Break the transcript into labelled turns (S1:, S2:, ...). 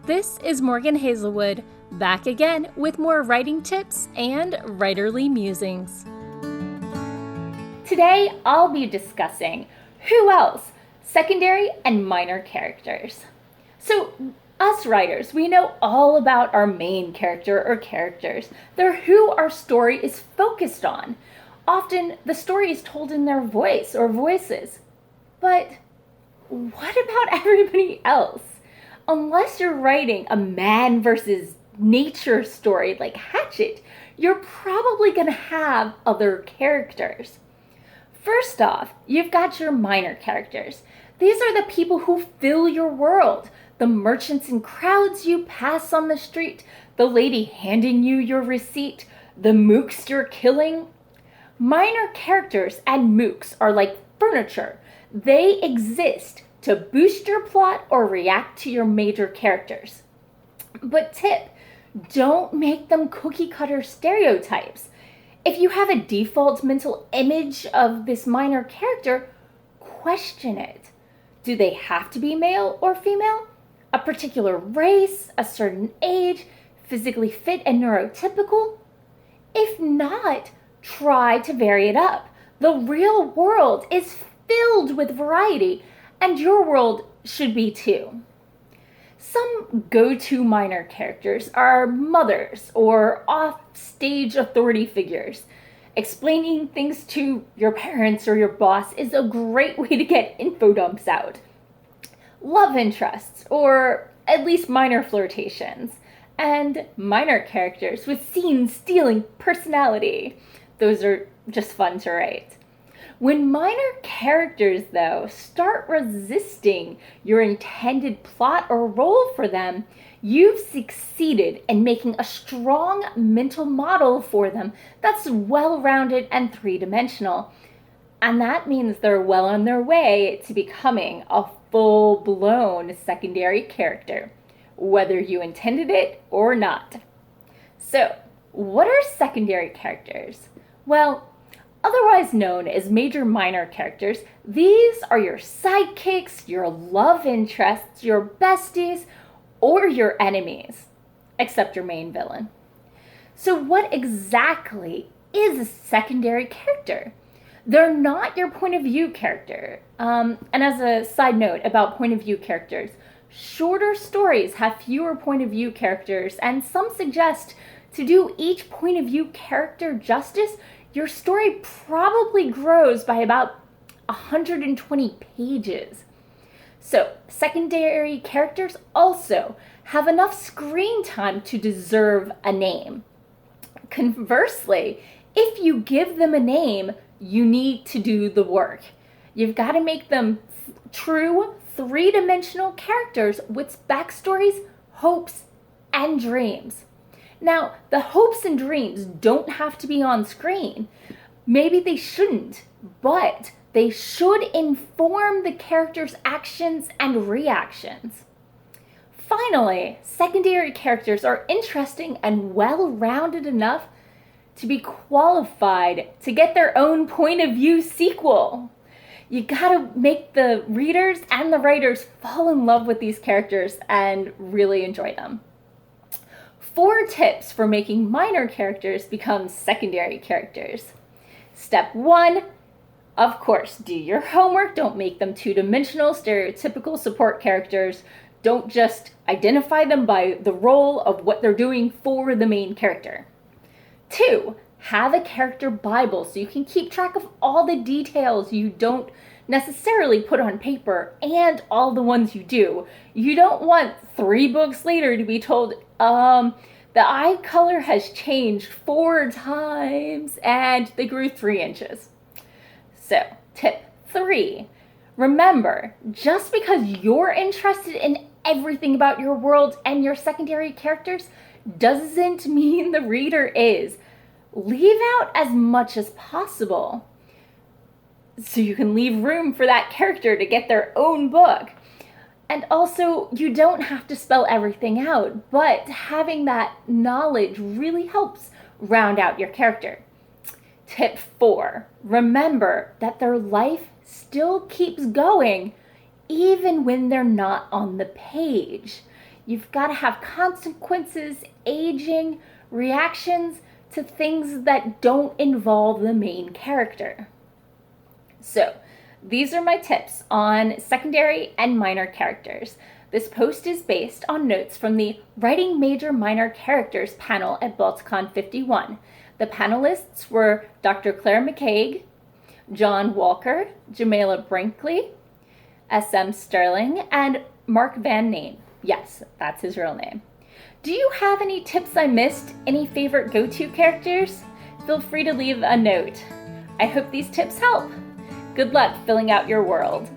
S1: This is Morgan Hazelwood, back again with more writing tips and writerly musings. Today, I'll be discussing who else, secondary and minor characters. So, us writers, we know all about our main character or characters. They're who our story is focused on. Often, the story is told in their voice or voices. But what about everybody else? Unless you're writing a man versus nature story like Hatchet, you're probably going to have other characters. First off, you've got your minor characters. These are the people who fill your world. The merchants and crowds you pass on the street, the lady handing you your receipt, the mooks you're killing. Minor characters and mooks are like furniture. They exist to boost your plot or react to your major characters. But tip, don't make them cookie cutter stereotypes. If you have a default mental image of this minor character, question it. Do they have to be male or female? A particular race, a certain age, physically fit and neurotypical? If not, try to vary it up. The real world is filled with variety, and your world should be too. Some go-to minor characters are mothers or off-stage authority figures. Explaining things to your parents or your boss is a great way to get info dumps out. Love interests, or at least minor flirtations, and minor characters with scene-stealing personality. Those are just fun to write. When minor characters, though, start resisting your intended plot or role for them, you've succeeded in making a strong mental model for them that's well-rounded and three-dimensional. And that means they're well on their way to becoming a full-blown secondary character, whether you intended it or not. So, what are secondary characters? Well, otherwise known as major-minor characters, these are your sidekicks, your love interests, your besties, or your enemies, except your main villain. So what exactly is a secondary character? They're not your point of view character. And as a side note about point of view characters, shorter stories have fewer point of view characters, and some suggest to do each point of view character justice, your story probably grows by about 120 pages. So, secondary characters also have enough screen time to deserve a name. Conversely, if you give them a name, you need to do the work. You've got to make them true three-dimensional characters with backstories, hopes, and dreams. Now, the hopes and dreams don't have to be on screen. Maybe they shouldn't, but they should inform the character's actions and reactions. Finally, secondary characters are interesting and well-rounded enough to be qualified to get their own point of view sequel. You gotta make the readers and the writers fall in love with these characters and really enjoy them. 4 tips for making minor characters become secondary characters. Step 1, of course, do your homework. Don't make them two-dimensional, stereotypical support characters. Don't just identify them by the role of what they're doing for the main character. 2, have a character Bible so you can keep track of all the details you don't necessarily put on paper and all the ones you do. You don't want 3 books later to be told, the eye color has changed 4 times and they grew 3 inches. So, tip 3, remember, just because you're interested in everything about your world and your secondary characters doesn't mean the reader is. Leave out as much as possible so you can leave room for that character to get their own book. And also, you don't have to spell everything out, but having that knowledge really helps round out your character. Tip 4, remember that their life still keeps going even when they're not on the page. You've got to have consequences, aging, reactions to things that don't involve the main character. So, these are my tips on secondary and minor characters. This post is based on notes from the Writing Major Minor Characters panel at Balticon 51. The panelists were Dr. Claire McCaig, John Walker, Jamila Brinkley, S.M. Sterling, and Mark Van Neen. Yes, that's his real name. Do you have any tips I missed? Any favorite go-to characters? Feel free to leave a note. I hope these tips help. Good luck filling out your world.